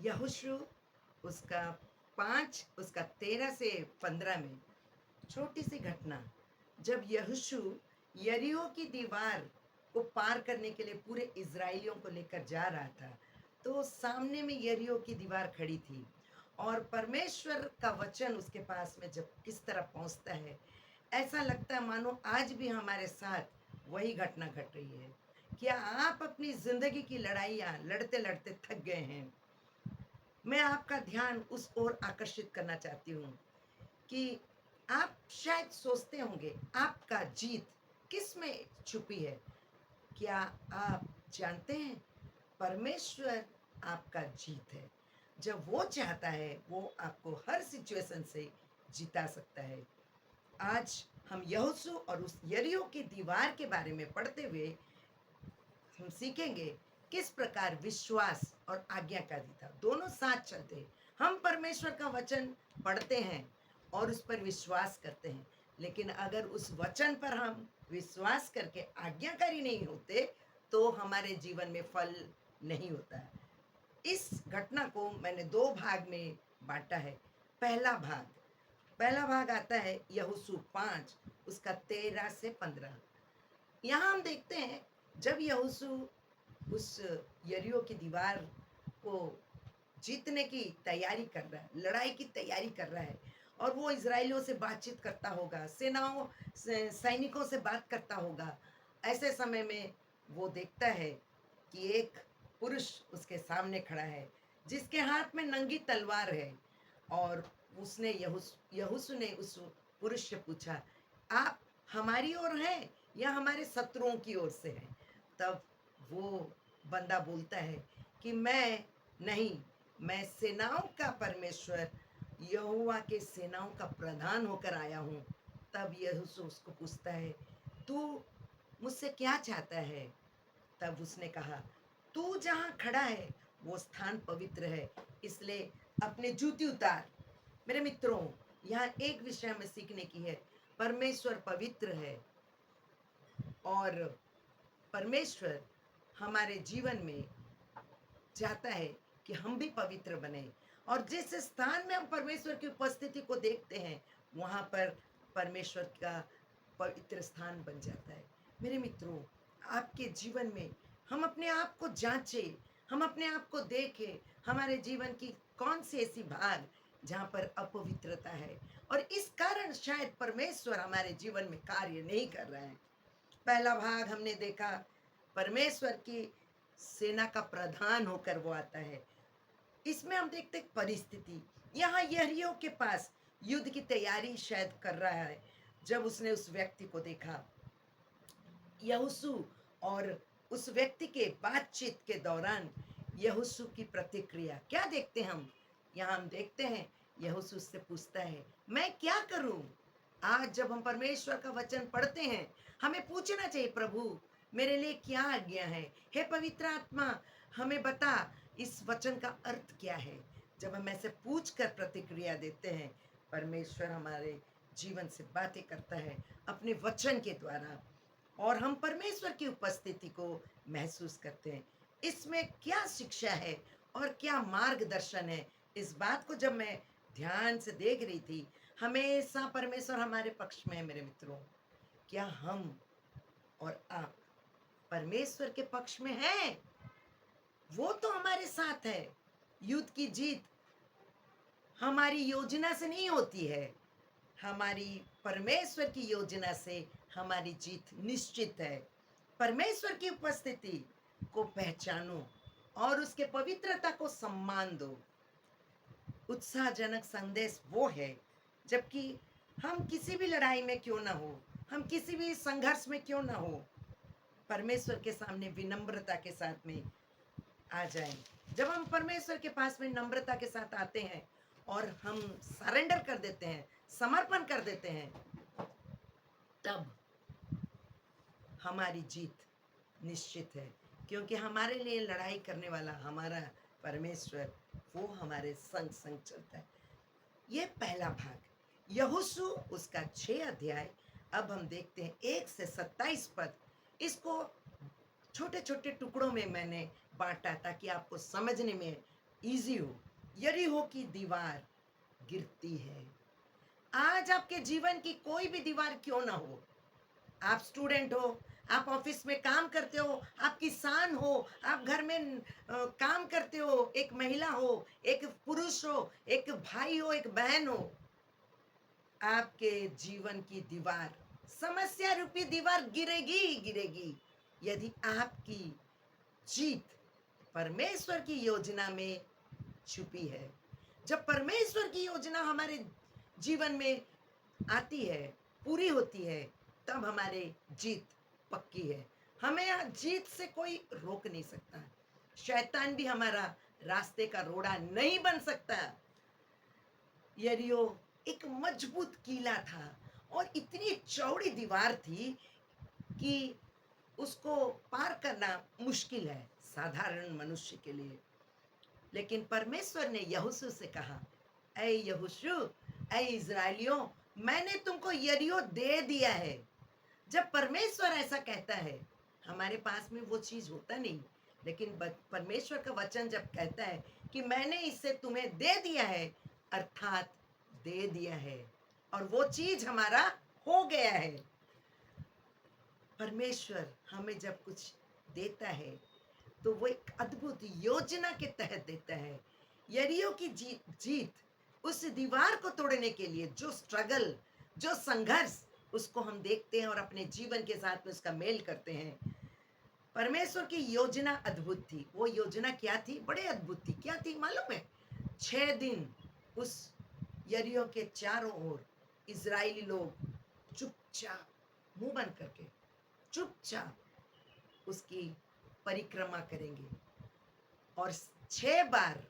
यहोशू उसका 5 उसका 13 से 15 में छोटी सी घटना। जब यहोशू यरीहो की दीवार को पार करने के लिए पूरे इज़राइलियों को लेकर जा रहा था, तो सामने में यरीहो की दीवार खड़ी थी और परमेश्वर का वचन उसके पास में जब किस तरह पहुँचता है, ऐसा लगता है मानो आज भी हमारे साथ वही घटना घट रही है। क्या आप अपनी ज़िंदगी की लड़ाइयाँ लड़ते-लड़ते थक गए हैं? मैं आपका ध्यान उस ओर आकर्षित करना चाहती हूँ कि आप शायद सोचते होंगे आपका जीत किस में छुपी है? क्या आप जानते हैं परमेश्वर आपका जीत है। जब वो चाहता है वो आपको हर सिचुएशन से जिता सकता है। आज हम यहोशू और उस यरीहो की दीवार के बारे में पढ़ते हुए हम सीखेंगे किस प्रकार विश्वास और आज्ञाकारी था, दोनों साथ चलते हैं। हम परमेश्वर का वचन पढ़ते हैं और उस पर विश्वास करते हैं, लेकिन अगर उस वचन पर हम विश्वास करके आज्ञाकारी नहीं होते तो हमारे जीवन में फल नहीं होता है। इस घटना को मैंने दो भाग में बांटा है। पहला भाग पहला भाग आता है यहोशू 5 उसका 13 से 15। यहाँ हम देखते हैं जब यहोशू उस यरीहो की दीवार को जीतने की तैयारी कर रहा है, लड़ाई की तैयारी कर रहा है और वो इज़राइलियों से बातचीत करता होगा, सेनाओं से सैनिकों से बात करता होगा। ऐसे समय में वो देखता है कि एक पुरुष उसके सामने खड़ा है, जिसके हाथ में नंगी तलवार है और उसने यहोशू ने उस पुरुष से पूछा, "आप हमारी ओर हैं या हमारे शत्रुओं की ओर से हैं?" तब वो बंदा बोलता है कि मैं नहीं, मैं सेनाओं का परमेश्वर यहोवा के सेनाओं का प्रधान होकर आया हूँ। तब यहोशू उसको पूछता है, तू मुझसे क्या चाहता है? तब उसने कहा, तू जहाँ खड़ा है वो स्थान पवित्र है, इसलिए अपने जूती उतार। मेरे मित्रों, यहाँ एक विषय हमें सीखने की है, परमेश्वर पवित्र है और परमेश्वर हमारे जीवन में चाहता है कि हम भी पवित्र बने और जिस स्थान में हम परमेश्वर की उपस्थिति को देखते हैं वहाँ पर परमेश्वर का पवित्र स्थान बन जाता है। मेरे मित्रों, आपके जीवन में हम अपने आप को जांचें, हम अपने आप को देखें, हमारे जीवन की कौन सी ऐसी भाग जहाँ पर अपवित्रता है और इस कारण शायद परमेश्वर हमारे जीवन में कार्य नहीं कर रहे हैं। पहला भाग हमने देखा परमेश्वर की सेना का प्रधान होकर वो आता है। इसमें हम देखते हैं परिस्थिति, यहाँ यरीहो के पास युद्ध की तैयारी शायद कर रहा है। जब उसने उस व्यक्ति को देखा, यहोशू और उस व्यक्ति के बातचीत के दौरान यहोशू की प्रतिक्रिया क्या देखते हैं हम? यहाँ हम देखते हैं यहोशू उससे पूछता है, मैं क्या करूं? आज जब हम परमेश्वर का वचन पढ़ते हैं, हमें पूछना चाहिए, प्रभु मेरे लिए क्या आज्ञा है? हे पवित्र आत्मा, हमें बता इस वचन का अर्थ क्या है? जब हम ऐसे पूछ कर प्रतिक्रिया देते हैं, परमेश्वर हमारे जीवन से बातें करता है अपने वचन के द्वारा और हम परमेश्वर की उपस्थिति को महसूस करते हैं। इसमें क्या शिक्षा है और क्या मार्गदर्शन है? इस बात को जब मैं ध्यान से देख रही थी, हमेशा परमेश्वर हमारे पक्ष में है मेरे मित्रों। क्या हम और आप परमेश्वर के पक्ष में हैं? वो तो हमारे साथ है। युद्ध की जीत हमारी योजना से नहीं होती है, हमारी परमेश्वर की योजना से हमारी जीत निश्चित है। परमेश्वर की उपस्थिति को पहचानो और उसके पवित्रता को सम्मान दो। उत्साहजनक संदेश वो है, जबकि हम किसी भी लड़ाई में क्यों ना हो, हम किसी भी संघर्ष में क्यों ना हो, परमेश्वर के सामने विनम्रता के साथ में आ जाएं। जब हम परमेश्वर के पास में नम्रता के साथ आते हैं और हम सरेंडर कर देते हैं, समर्पण कर देते हैं, तब हमारी जीत निश्चित है, क्योंकि हमारे लिए लड़ाई करने वाला हमारा परमेश्वर वो हमारे संग संग चलता है। ये पहला भाग यहोशू उसका 6 अध्याय। अब हम देखते हैं 1 से 27 पद। इसको छोटे छोटे टुकड़ों में मैंने बांटा ताकि आपको समझने में इजी हो, यरीहो की दीवार गिरती है। आज आपके जीवन की कोई भी दीवार क्यों ना हो, आप स्टूडेंट हो, आप ऑफिस में काम करते हो, आप किसान हो, आप घर में काम करते हो, एक महिला हो, एक पुरुष हो, एक भाई हो, एक बहन हो, आपके जीवन की दीवार, समस्या रूपी दीवार गिरेगी ही गिरेगी, यदि आपकी जीत परमेश्वर की योजना में छुपी है। जब परमेश्वर की योजना हमारे जीवन में आती है, पूरी होती है, तब हमारे जीत पक्की है। हमें यहाँ जीत से कोई रोक नहीं सकता। शैतान भी हमारा रास्ते का रोड़ा नहीं बन सकता। यरीहो एक मजबूत किला था और इतनी चौड़ी दीवार थी कि उसको पार करना मुश्किल है साधारण मनुष्य के लिए। लेकिन परमेश्वर ने यहोशू से कहा, ऐ यहोशू, ऐ इज़राइलियों, मैंने तुमको यरीहो दे दिया है। जब परमेश्वर ऐसा कहता है, हमारे पास में वो चीज़ होता नहीं, लेकिन परमेश्वर का वचन जब कहता है कि मैंने इसे तुम्हें दे दिया है, अर्थात दे दिया है, और वो चीज़ हमारा हो गया है। परमेश्वर हमें जब कुछ देता है, तो वो एक अद्भुत योजना के तहत देता है। यरीहो की जीत उस दीवार को तोड़ने के लिए जो स्ट्रगल, जो संघर्ष, उसको हम देखते हैं और अपने जीवन के साथ में उसका मेल करते हैं। परमेश्वर की योजना अद्भुत थी। वो योजना क्या थी? बड़े अद्भुत थी। क्या थी मालूम है? 6 दिन उस यरीहो के चारों ओर इज़राइली लोग चुपचाप, मुंह बंद करके चुपचाप उसकी परिक्रमा करेंगे, और 6 बार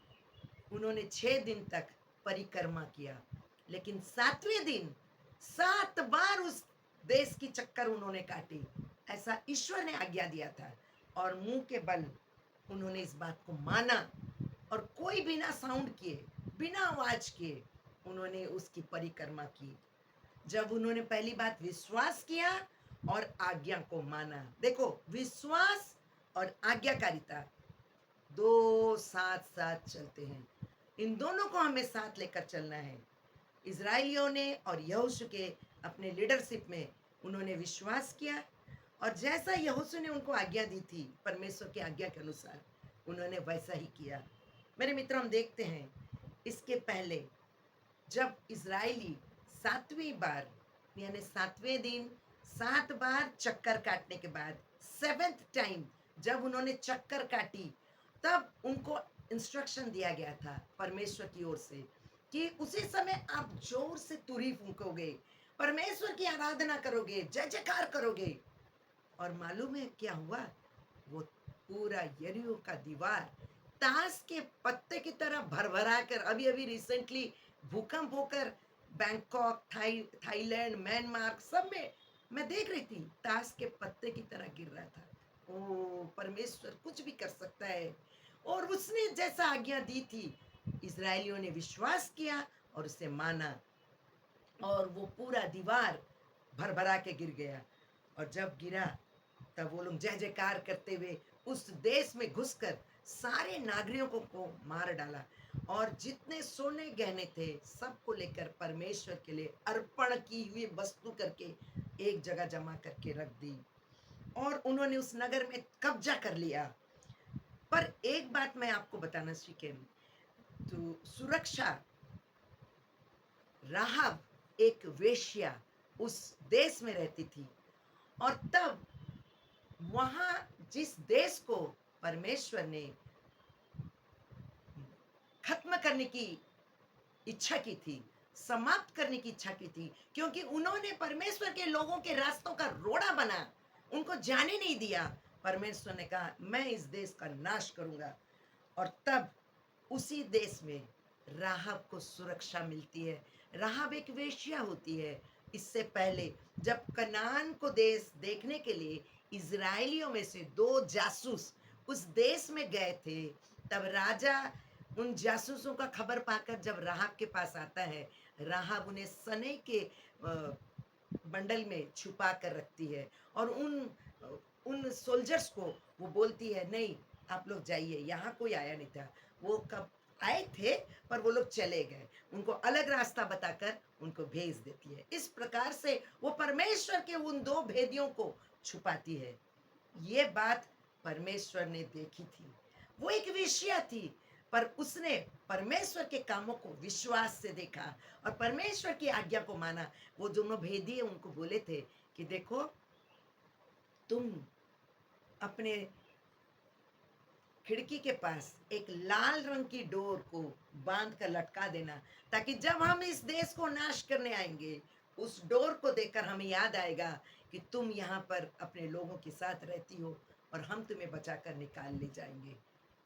उन्होंने 6 दिन तक परिक्रमा किया। लेकिन 7वें दिन 7 बार उस देश की चक्कर उन्होंने काटी। ऐसा ईश्वर ने आज्ञा दिया था, और मुंह के बल उन्होंने इस बात को माना, और कोई बिना साउंड किए, बिना आवाज किए उन्होंने उसकी परिक्रमा की। जब उन्होंने पहली बात विश्वास किया और आज्ञा को माना। देखो, विश्वास और आज्ञाकारिता दो साथ साथ चलते हैं। इन दोनों को हमें साथ लेकर चलना है। इज़राइलियों ने और यहोशू के अपने लीडरशिप में उन्होंने विश्वास किया, और जैसा यहोशू ने उनको आज्ञा दी थी परमेश्वर की आज्ञा के अनुसार, उन्होंने वैसा ही किया। मेरे मित्र, हम देखते हैं इसके पहले जब इज़राइली 7वीं बार, यानी 7वें दिन 7 बार चक्कर काटने के बाद 7th टाइम जब उन्होंने चक्कर काटी, तब उनको इंस्ट्रक्शन दिया गया था परमेश्वर की ओर से कि उसी समय आप जोर से तुरी फूंकोगे, परमेश्वर की आराधना करोगे, जय जयकार करोगे। और मालूम है क्या हुआ? वो पूरा यरीहो का दीवार ताश के पत्ते की तरह भरभरा कर, अभी अभी रिसेंटली भूकंप होकर बैंकॉक, थाईलैंड, म्यांमार सब में मैं देख रही थी, ताश के पत्ते की तरह गिर रहा था। ओ, परमेश्वर कुछ भी कर सकता है, और उसने जैसा आज्ञा दी थी, इज़राइलियों ने विश्वास किया और उसे माना, और वो पूरा दीवार भरभरा के गिर गया। और जब गिरा, तब वो लोग जय जयकार करते हुए उस देश में घुसकर सारे नागरिकों को मार डाला, और जितने सोने गहने थे सबको लेकर परमेश्वर के लिए अर्पण की हुई वस्तु करके एक जगह जमा करके रख दी, और उन्होंने उस नगर में कब्जा कर लिया। पर एक बात मैं आपको बताना सीखे, तो सुरक्षा, राहब एक वेश्या उस देश में रहती थी, और तब वहां जिस देश को परमेश्वर ने खत्म करने की इच्छा की थी, समाप्त करने की इच्छा की थी, क्योंकि उन्होंने परमेश्वर के लोगों के रास्तों का रोड़ा बना, उनको जाने नहीं दिया। परमेश्वर ने कहा, मैं इस देश का नाश करूंगा। और तब उसी देश में राहब को सुरक्षा मिलती है। राहब एक वेश्या होती है। इससे पहले जब कनान को देश देखने के लिए इज़राइलियों में से 2 जासूस उस देश में गए थे, तब राजा उन जासूसों का खबर पाकर जब राहब के पास आता है, राहब उन्हें सने के बंडल में छुपा कर रखती है, और उन सोल्जर्स को वो बोलती है, नहीं, आप लोग जाइए, यहाँ कोई आया नहीं था। वो कब आए थे पर वो लोग चले गए, उनको अलग रास्ता बताकर उनको भेज देती है। इस प्रकार से वो परमेश्वर के उन दो भेदियों को छुपाती है। ये बात परमेश्वर ने देखी थी, वो एक वेश्या थी, पर उसने परमेश्वर के कामों को विश्वास से देखा और परमेश्वर की आज्ञा को माना। वो दोनों भेदिए उनको बोले थे कि देखो, तुम अपने खिड़की के पास एक लाल रंग की डोर को बांध कर लटका देना, ताकि जब हम इस देश को नाश करने आएंगे, उस डोर को देखकर हमें याद आएगा कि तुम यहाँ पर अपने लोगों के साथ रहती हो और हम तुम्हें बचाकर निकाल ले जाएंगे।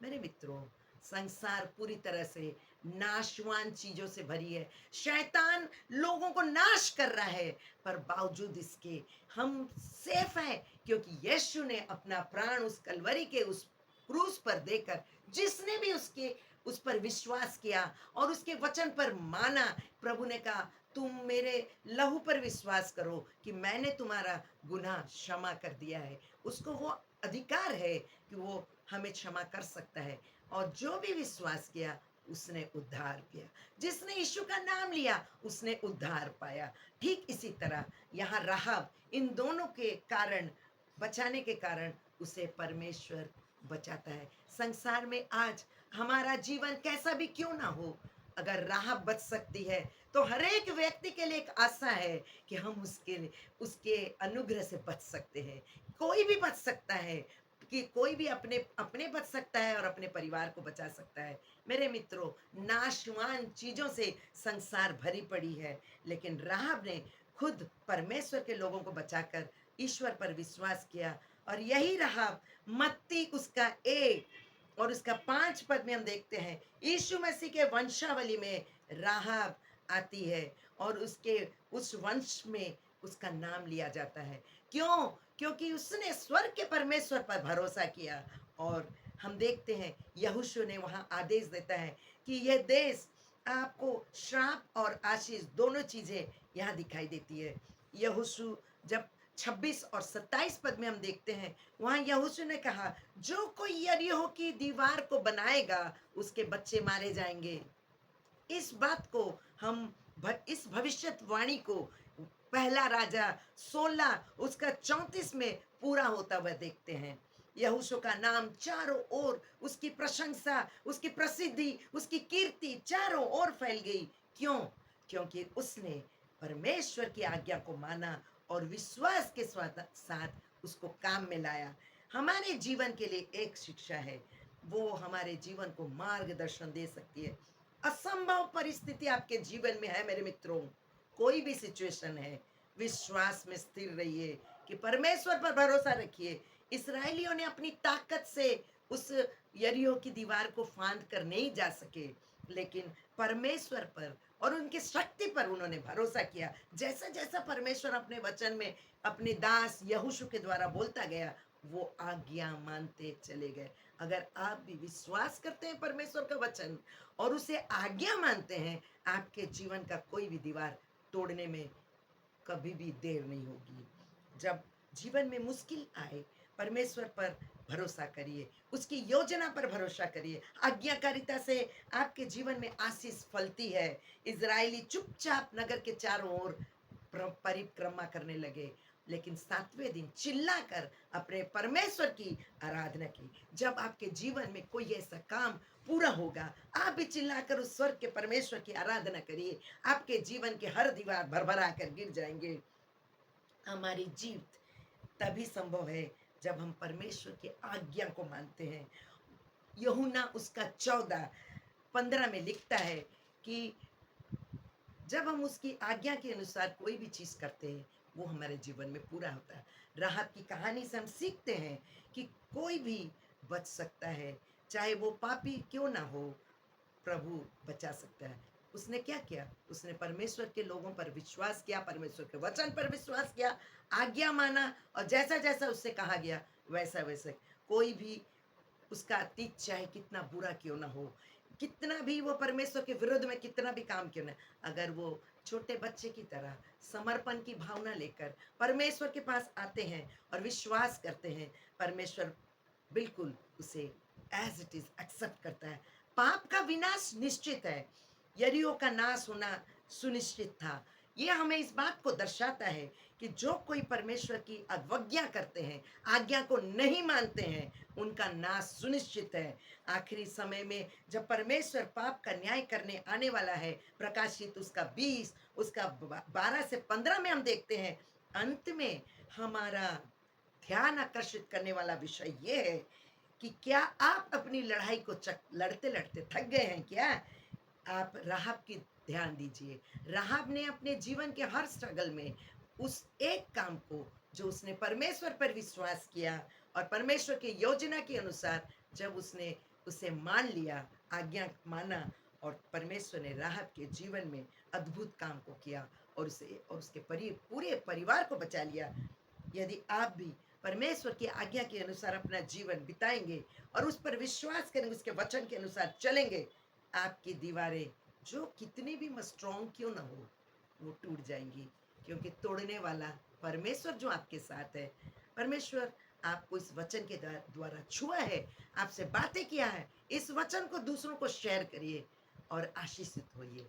मेरे मित्रों, संसार पूरी तरह से नाशवान चीजों से भरी है। शैतान लोगों को नाश कर रहा है, पर बावजूद इसके हम सेफ हैं, क्योंकि यीशु ने अपना प्राण उस कलवरी के उस क्रूस पर देकर, जिसने भी उसके उस पर विश्वास किया और उसके वचन पर माना, प्रभु ने कहा, तुम मेरे लहू पर विश्वास करो कि मैंने तुम्हारा गुनाह क्षमा कर दिया है। उसको वो अधिकार है कि वो हमें क्षमा कर सकता है, और जो भी विश्वास किया उसने उद्धार किया। जिसने यीशु का नाम लिया उसने उद्धार पाया। ठीक इसी तरह यहाँ राहब, इन दोनों के कारण, बचाने के कारण उसे परमेश्वर बचाता है। संसार में आज हमारा जीवन कैसा भी क्यों ना हो, अगर राह बच सकती है तो हर एक व्यक्ति के लिए एक आशा है कि हम उसके अनुग्रह से बच सकते हैं। कोई भी बच सकता है, कि कोई भी अपने अपने बच सकता है और अपने परिवार को बचा सकता है। मेरे मित्रों, नाशवान चीजों से संसार भरी पड़ी है, लेकिन राहब ने खुद परमेश्वर के लोगों को बचाकर ईश्वर पर विश्वास किया। और यही राहब मत्ती उसका 1 और उसका 5 पद में हम देखते हैं, यीशु मसीह के वंशावली में राहब आती है और उसके उस वंश में उसका नाम लिया जाता है। क्यों? क्योंकि उसने स्वर्ग के परमेश्वर पर भरोसा किया। और हम देखते हैं यहोशू ने वहां आदेश देता है कि यह देश आपको श्राप और आशीष दोनों चीजें यहाँ दिखाई देती है। यहोशू जब 26 और 27 पद में हम देखते हैं, वहां यहोशू ने कहा, जो कोई यरीहो की दीवार को बनाएगा उसके बच्चे मारे जाएंगे। इस बात को हम इस भविष्यवाणी को पहला राजा 16 उसका 34 में पूरा होता हुआ देखते हैं। यहोशू का नाम चारों ओर, उसकी प्रशंसा, उसकी प्रसिद्धि, उसकी कीर्ति चारों ओर फैल गई। क्यों? क्योंकि उसने परमेश्वर की आज्ञा को माना और विश्वास के साथ उसको काम में लाया। हमारे जीवन के लिए एक शिक्षा है, वो हमारे जीवन को मार्गदर्शन दे सकती है। असंभव परिस्थिति आपके जीवन में है मेरे मित्रों, कोई भी सिचुएशन है, विश्वास में स्थिर रहिए कि परमेश्वर पर भरोसा रखिए। इसराइलियों ने अपनी ताकत से उस यरीहो की दीवार को फांद कर नहीं जा सके, लेकिन परमेश्वर पर और उनकी शक्ति पर उन्होंने भरोसा किया। जैसा जैसा परमेश्वर अपने वचन में अपने दास यहोशू के द्वारा बोलता गया, वो आज्ञा मानते चले गए। अगर आप भी विश्वास करते हैं परमेश्वर का वचन और उसे आज्ञा मानते हैं, आपके जीवन का कोई भी दीवार तोड़ने में कभी भी देर नहीं होगी। जब जीवन में मुश्किल आए, परमेश्वर पर भरोसा करिए, उसकी योजना पर भरोसा करिए। आज्ञाकारिता से आपके जीवन में आशीष फलती है। इजरायली चुपचाप नगर के चारों ओर परिक्रमा करने लगे, लेकिन 7वें दिन चिल्लाकर अपने परमेश्वर की आराधना की। जब आपके जीवन में कोई ऐसा काम पूरा होगा, आप भी चिल्लाकर उस स्वर्ग के परमेश्वर की आराधना करिए। आपके जीवन के हर दीवार भरभरा कर गिर जाएंगे। हमारी जीत तभी संभव है जब हम परमेश्वर की आज्ञा को मानते हैं। यूहन्ना उसका 14:15 में लिखता है कि जब हम उसकी आज्ञा के अनुसार कोई भी चीज करते हैं, वो हमारे जीवन में पूरा होता है। राहब की कहानी से हम सीखते हैं कि कोई भी बच सकता है, चाहे वो पापी क्यों ना हो, प्रभु बचा सकता है। उसने क्या किया? उसने परमेश्वर के लोगों पर विश्वास किया, परमेश्वर के वचन पर विश्वास किया, आज्ञा माना, और जैसा जैसा उससे कहा गया वैसा वैसा। कोई भी उसका अतीत चाहे कितना बुरा क्यों ना हो, कितना भी वो परमेश्वर के विरुद्ध में कितना भी काम क्यों ना, अगर वो छोटे बच्चे की तरह समर्पण की भावना लेकर परमेश्वर के पास आते हैं और विश्वास करते हैं, परमेश्वर बिल्कुल उसे एज इट इज एक्सेप्ट करता है। पाप का विनाश निश्चित है, यरीहो का नाश होना सुनिश्चित था। ये हमें इस बात को दर्शाता है कि जो कोई परमेश्वर की अवज्ञा करते हैं, आज्ञा को नहीं मानते हैं, उनका नाश सुनिश्चित है। आखिरी समय में जब परमेश्वर पाप का न्याय करने आने वाला है, प्रकाशित उसका 20 उसका 12 से 15 में हम देखते हैं, अंत में हमारा ध्यान आकर्षित करने वाला विषय ये है कि क्या आप अपनी लड़ाई को लड़ते लड़ते थक गए हैं क्या? आप राहाब की ध्यान दीजिए। राहाब ने अपने जीवन के हर स्ट्रगल में उस एक काम को, जो उसने परमेश्वर पर विश्वास किया और परमेश्वर की योजना के अनुसार जब उसने उसे मान लिया, आज्ञा माना, और परमेश्वर ने राहाब के जीवन में अद्भुत काम को किया और उसे और उसके पूरे परिवार को बचा लिया। यदि आप भी परमेश्वर की आज्ञा के अनुसार अपना जीवन बिताएंगे और उस पर विश्वास करेंगे, उसके वचन के अनुसार चलेंगे, आपकी दीवारें जो कितनी भी स्ट्रॉन्ग क्यों ना हो, वो टूट जाएंगी, क्योंकि तोड़ने वाला परमेश्वर जो आपके साथ है। परमेश्वर आपको इस वचन के द्वारा छुआ है, आपसे बातें किया है। इस वचन को दूसरों को शेयर करिए और आशीषित होइए।